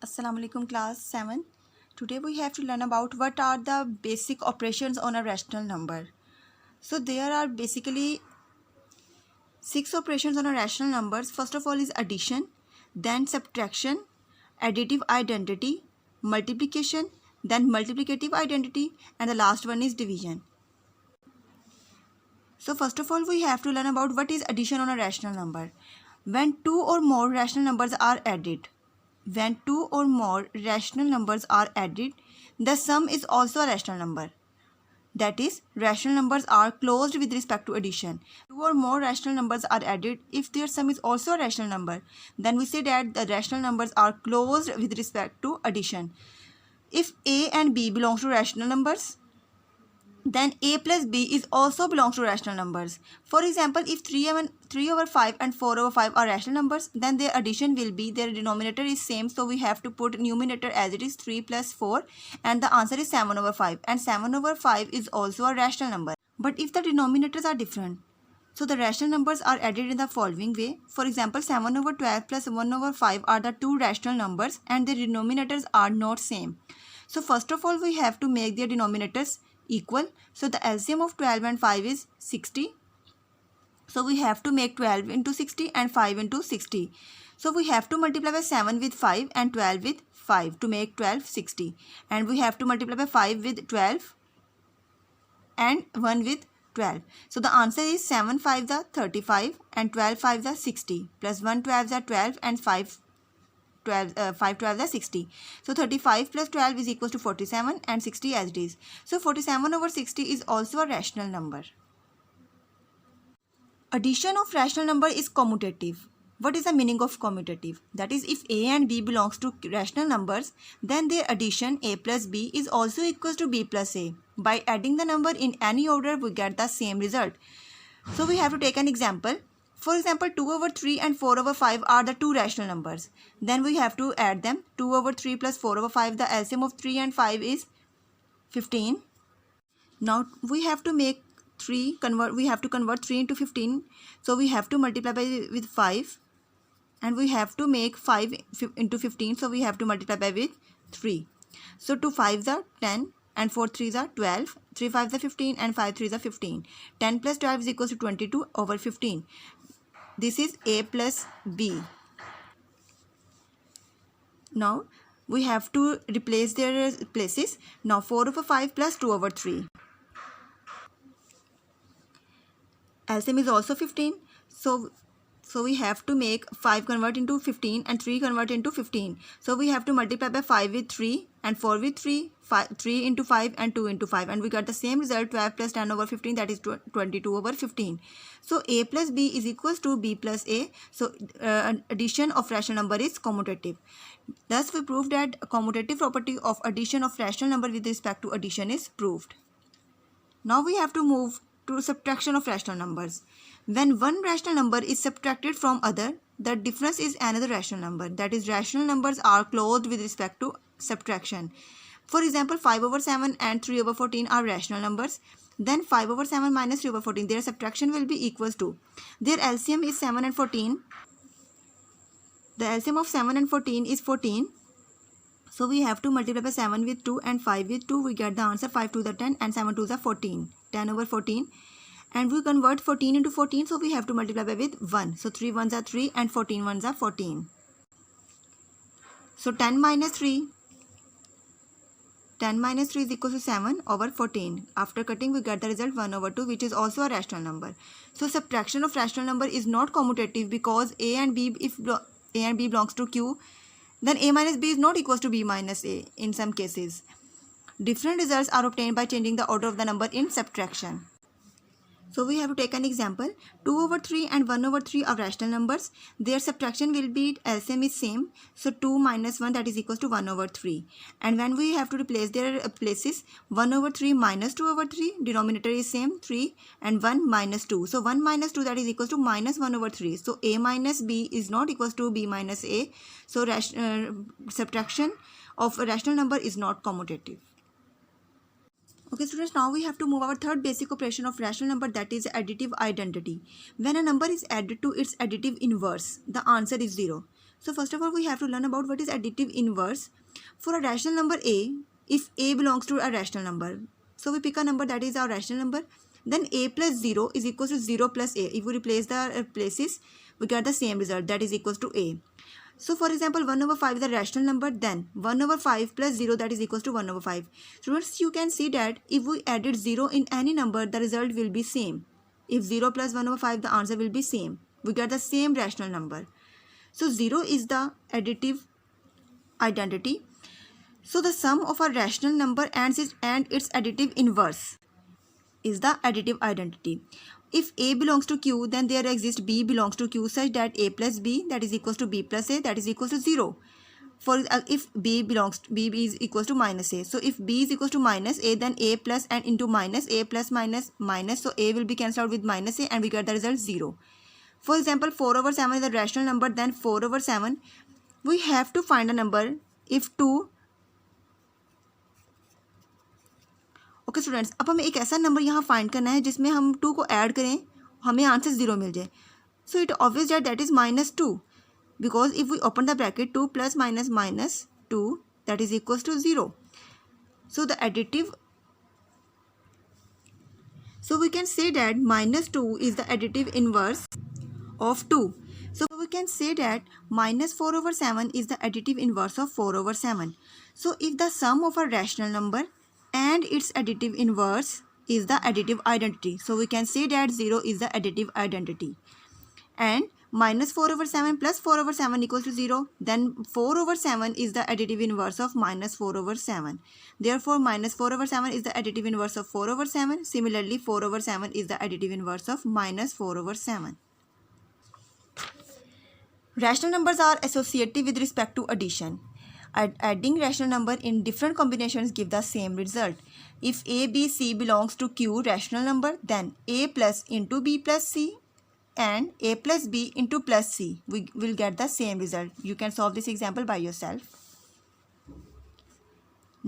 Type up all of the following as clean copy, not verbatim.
Assalamu alaikum class 7. Today we have to learn about what are the basic operations on a rational number. So there are basically 6 operations on a rational numbers. First of all is addition, then subtraction, additive identity, multiplication, then multiplicative identity, and the last one is division. So first of all we have to learn about what is addition on a rational number. When two or more rational numbers are added, the sum is also a rational number. That is, rational numbers are closed with respect to addition. Two or more rational numbers are added. If their sum is also a rational number, then we say that the rational numbers are closed with respect to addition. If A and B belongs to rational numbers, then A plus B is also belongs to rational numbers. For example, if 3 over 5 and 4 over 5 are rational numbers, then their addition will be, their denominator is same, so we have to put numerator as it is 3 plus 4, and the answer is 7 over 5, and 7 over 5 is also a rational number. But if the denominators are different, so the rational numbers are added in the following way. For example, 7 over 12 plus 1 over 5 are the two rational numbers and their denominators are not same. So first of all we have to make their denominators equal. So the LCM of 12 and 5 is 60. So we have to make 12 into 60 and 5 into 60. So we have to multiply by 7 with 5 and 12 with 5 to make 12 60. And we have to multiply by 5 with 12 and 1 with 12. So the answer is 7 5 the 35 and 12 5 the 60 plus 1 12 the 12 and 5 12 the 60. So 35 plus 12 is equals to 47 and 60 as it is. So 47 over 60 is also a rational number. Addition of rational number is commutative. What is the meaning of commutative? That is, if A and B belongs to rational numbers, then their addition A plus B is also equals to B plus A. By adding the number in any order, we get the same result. So we have to take an example. For example, 2 over 3 and 4 over 5 are the two rational numbers. Then we have to add them. 2 over 3 plus 4 over 5, the LCM of 3 and 5 is 15. Now we have to make convert 3 into 15. So we have to multiply with 5. And we have to make 5 into 15. So we have to multiply by with 3. So 2 5 are 10. And 4 3s are 12, 3 5s are 15 and 5 3s are 15. 10 plus 12 is equals to 22 over 15. This is A plus B. Now we have to replace their places. Now 4 over 5 plus 2 over 3. LCM is also 15. So we have to make 5 convert into 15 and 3 convert into 15. So we have to multiply by 5 with 3 and 4 with 3, 3 into 5 and 2 into 5. And we got the same result, 12 plus 10 over 15, that is 22 over 15. So A plus B is equals to B plus A. So addition of rational number is commutative. Thus we proved that commutative property of addition of rational number with respect to addition is proved. Now we have to move to subtraction of rational numbers. When one rational number is subtracted from other, the difference is another rational number. That is, rational numbers are closed with respect to subtraction. For example, 5 over 7 and 3 over 14 are rational numbers. Then 5 over 7 minus 3 over 14, their subtraction will be equals to, their LCM is 7 and 14. The LCM of 7 and 14 is 14. So we have to multiply by 7 with 2 and 5 with 2. We get the answer 5 to the 10 and 7 to the 14. 10 over 14. And we convert 14 into 14. So we have to multiply by with 1. So 3 ones are 3 and 14 ones are 14. So 10 minus 3. 10 minus 3 is equal to 7 over 14. After cutting, we get the result 1 over 2, which is also a rational number. So subtraction of rational number is not commutative because A and B, if A and B belongs to Q, then A minus B is not equals to B minus A in some cases. Different results are obtained by changing the order of the number in subtraction. So we have to take an example. 2 over 3 and 1 over 3 are rational numbers. Their subtraction will be, LCM is same. So 2 minus 1, that is equals to 1 over 3. And when we have to replace their places, 1 over 3 minus 2 over 3, denominator is same, 3, and 1 minus 2. So 1 minus 2, that is equals to minus 1 over 3. So A minus B is not equals to B minus A. So subtraction of a rational number is not commutative. Okay students, now we have to move our third basic operation of rational number, that is additive identity. When a number is added to its additive inverse, the answer is 0. So first of all, we have to learn about what is additive inverse. For a rational number a, if a belongs to a rational number, so we pick a number that is our rational number, then a plus 0 is equal to 0 plus a. If we replace the places, we get the same result, that is equals to a. So for example, 1 over 5 is a rational number, then 1 over 5 plus 0, that is equals to 1 over 5. Students, you can see that if we added 0 in any number, the result will be same. If 0 plus 1 over 5, the answer will be same. We get the same rational number. So 0 is the additive identity. So the sum of a rational number and its additive inverse is the additive identity. If a belongs to q, then there exists b belongs to q such that a plus b, that is equals to b plus a, that is equals to 0. For if b is equals to minus a, so if b is equals to minus a, then a plus and into minus, a plus minus minus, so a will be cancelled out with minus a and we get the result 0. For example, 4 over 7 is a rational number, then 4 over 7, we have to find a number if 2. Okay students, अब हमें एक ऐसा number यहाँ find करना है जिसमें हम 2 को ऐड करें, हमें आंसर 0 मिल जाए. So it obvious that is -2, because if we open the bracket 2 plus minus minus 2, that is equals to 0. So the additive, so we can say that -2 is the additive inverse of 2. So we can say that -4 over 7 is the additive inverse of 4 over 7. So if the sum of a rational number and its additive inverse is the additive identity, so we can say that 0 is the additive identity. And -4 over 7 plus 4 over 7 equals to 0. Then 4 over 7 is the additive inverse of -4 over 7. Therefore, -4 over 7 is the additive inverse of 4 over 7. Similarly, 4 over 7 is the additive inverse of -4 over 7. Rational numbers are associative with respect to addition. Adding rational number in different combinations give the same result. If a, b, c belongs to q rational number, then a plus into b plus c and a plus b into plus c, we will get the same result. You can solve this example by yourself.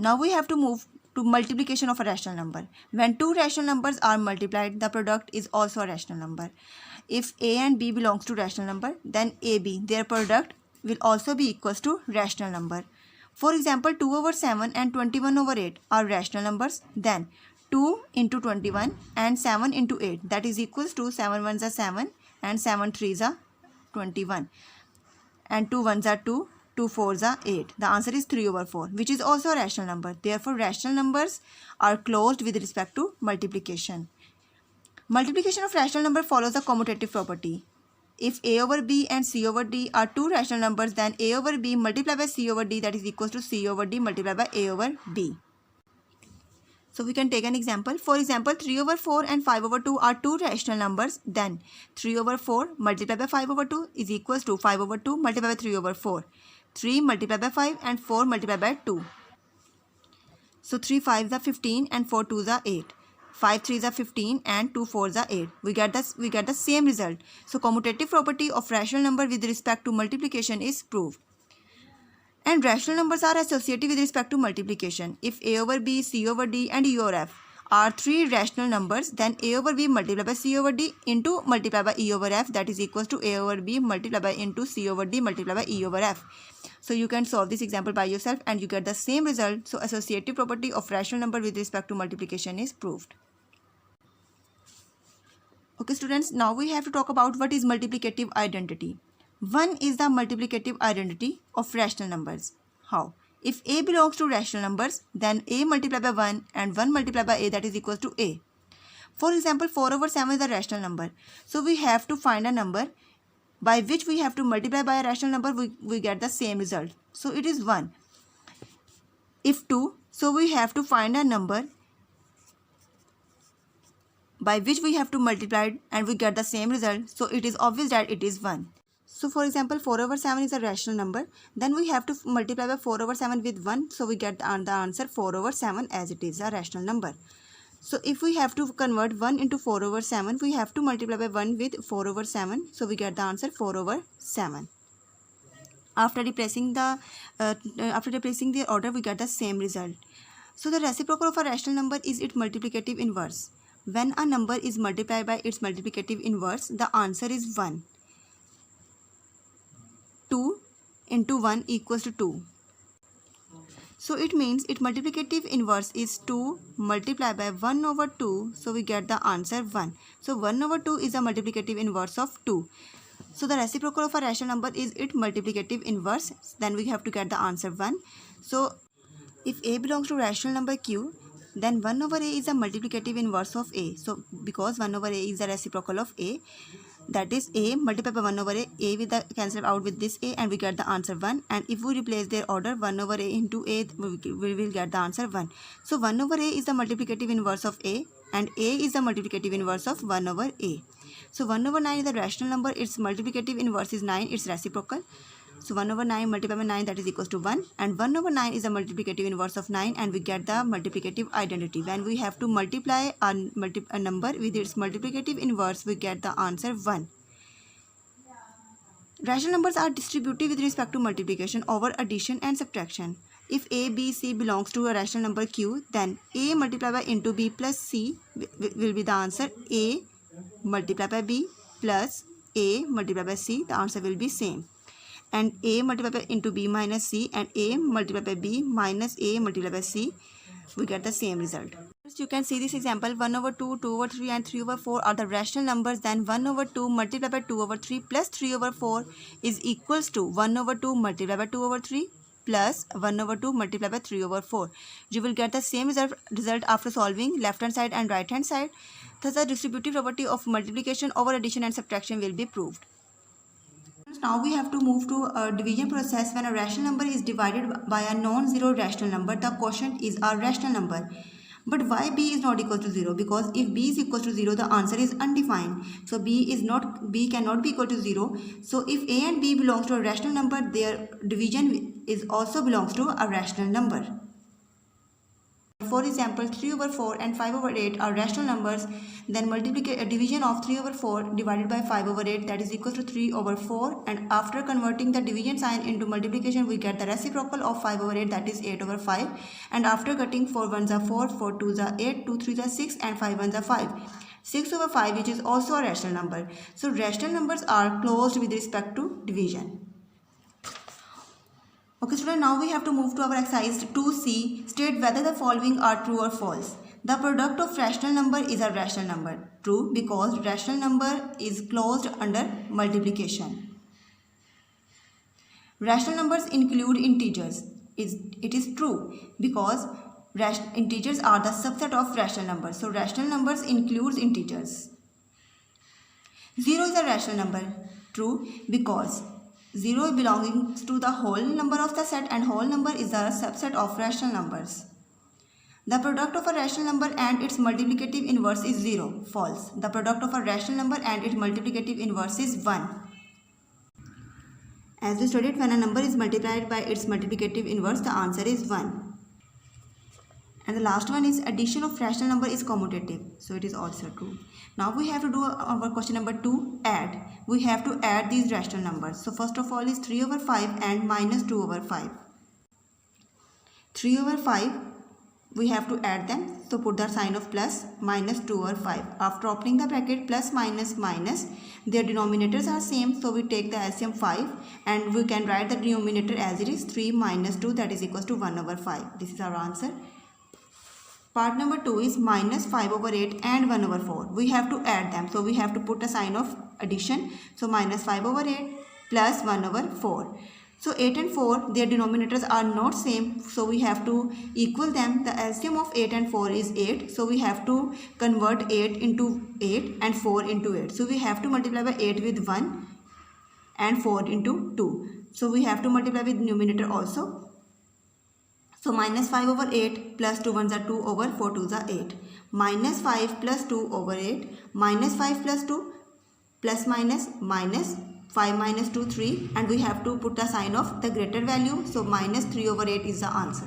Now we have to move to multiplication of a rational number. When two rational numbers are multiplied, the product is also a rational number. If a and b belongs to rational number, then ab, their product will also be equals to rational number. For example, 2 over 7 and 21 over 8 are rational numbers. Then 2 into 21 and 7 into 8, that is equals to 7 ones are 7 and 7 threes are 21 and 2 ones are 2, 2 fours are 8. The answer is 3 over 4, which is also a rational number. Therefore, rational numbers are closed with respect to multiplication. Multiplication of rational number follows the commutative property. If a over b and c over d are two rational numbers, then a over b multiplied by c over d, that is equals to c over d multiplied by a over b. So we can take an example. For example, 3 over 4 and 5 over 2 are two rational numbers. Then 3 over 4 multiplied by 5 over 2 is equals to 5 over 2 multiplied by 3 over 4. 3 multiplied by 5 and 4 multiplied by 2. So 3 5s are 15 and 4 2s are 8. 5 3s are 15 and 2 4s are 8. We get the same result. So commutative property of rational number with respect to multiplication is proved. And rational numbers are associative with respect to multiplication. If a over b, c over d and e over f are three rational numbers, then a over b multiplied by c over d into multiplied by e over f, that is equals to a over b multiplied by into c over d multiplied by e over f. So you can solve this example by yourself and you get the same result. So associative property of rational number with respect to multiplication is proved. Okay students, now we have to talk about what is multiplicative identity. 1 is the multiplicative identity of rational numbers. How? If a belongs to rational numbers, then a multiplied by 1 and 1 multiplied by a, that is equals to a. For example, 4 over 7 is a rational number. So we have to find a number by which we have to multiply by a rational number, we get the same result. So it is 1. If 2, so we have to find a number by which we have to multiply and we get the same result. So it is obvious that it is 1. So for example, 4 over 7 is a rational number. Then we have to multiply by 4 over 7 with 1. So we get the answer 4 over 7 as it is a rational number. So if we have to convert 1 into 4 over 7, we have to multiply by 1 with 4 over 7. So we get the answer 4 over 7. After replacing the order, we get the same result. So the reciprocal of a rational number is its multiplicative inverse. When a number is multiplied by its multiplicative inverse, the answer is 1. 2 into 1 equals to 2. So it means its multiplicative inverse is 2 multiplied by 1 over 2. So we get the answer 1. So 1 over 2 is the multiplicative inverse of 2. So the reciprocal of a rational number is its multiplicative inverse. Then we have to get the answer 1. So if a belongs to rational number q, then 1 over a is a multiplicative inverse of a. So because 1 over a is the reciprocal of a, that is a multiplied by 1 over a with the cancel out with this a, and we get the answer 1. And if we replace their order 1 over a into a, we will get the answer 1. So 1 over a is the multiplicative inverse of a, and a is the multiplicative inverse of 1 over a. So 1 over 9 is the rational number, its multiplicative inverse is 9, its reciprocal. So 1 over 9 multiplied by 9, that is equals to 1, and 1 over 9 is the multiplicative inverse of 9, and we get the multiplicative identity. When we have to multiply a number with its multiplicative inverse, we get the answer 1. Rational numbers are distributive with respect to multiplication over addition and subtraction. If a, b, c belongs to a rational number q, then a multiplied by into b plus c will be the answer. A multiplied by b plus a multiplied by c, the answer will be same. And a multiplied by into b minus c and a multiplied by b minus a multiplied by c, we get the same result. First you can see this example, 1 over 2, 2 over 3 and 3 over 4 are the rational numbers. Then 1 over 2 multiplied by 2 over 3 plus 3 over 4 is equals to 1 over 2 multiplied by 2 over 3 plus 1 over 2 multiplied by 3 over 4. You will get the same result after solving left hand side and right hand side. Thus the distributive property of multiplication over addition and subtraction will be proved. Now we have to move to a division process. When a rational number is divided by a non-zero rational number, the quotient is a rational number. But why b is not equal to 0? Because if b is equal to 0, the answer is undefined. So b cannot be equal to 0. So if a and b belongs to a rational number, their division is also belongs to a rational number. For example, 3 over 4 and 5 over 8 are rational numbers. Then division of 3 over 4 divided by 5 over 8, that is equal to 3 over 4. And after converting the division sign into multiplication, we get the reciprocal of 5 over 8, that is 8 over 5. And after cutting 4 1s are 4, 4 2s are 8, 2 3s are 6 and 5 1s are 5. 6 over 5, which is also a rational number. So rational numbers are closed with respect to division. Okay, student, now we have to move to our exercise 2c. State whether the following are true or false. The product of rational number is a rational number. True, because rational number is closed under multiplication. Rational numbers include integers. It is true because integers are the subset of rational numbers. So rational numbers includes integers. 0 is a rational number. True, because 0 belongs to the whole number of the set, and whole number is a subset of rational numbers. The product of a rational number and its multiplicative inverse is 0. False. The product of a rational number and its multiplicative inverse is 1. As we studied, when a number is multiplied by its multiplicative inverse, the answer is 1. And the last one is addition of rational number is commutative. So it is also true. Now we have to do our question number 2, add. We have to add these rational numbers. So first of all is 3 over 5 and minus 2 over 5. 3 over 5, we have to add them. So put the sign of plus, minus 2 over 5. After opening the bracket, plus minus minus, their denominators are same. So we take the LCM 5 and we can write the denominator as it is 3 minus 2, that is equals to 1 over 5. This is our answer. Part number 2 is minus 5 over 8 and 1 over 4. We have to add them. So we have to put a sign of addition. So minus 5 over 8 plus 1 over 4. So 8 and 4, their denominators are not same. So we have to equal them. The LCM of 8 and 4 is 8. So we have to convert 8 into 8 and 4 into 8. So we have to multiply by 8 with 1 and 4 into 2. So we have to multiply with numerator also. So minus 5 over 8 plus 2 1s are 2 over 4 2s are 8. Minus 5 plus 2 over 8. Minus 5 plus 2 plus minus 5 minus 2 3. And we have to put the sign of the greater value. So minus 3 over 8 is the answer.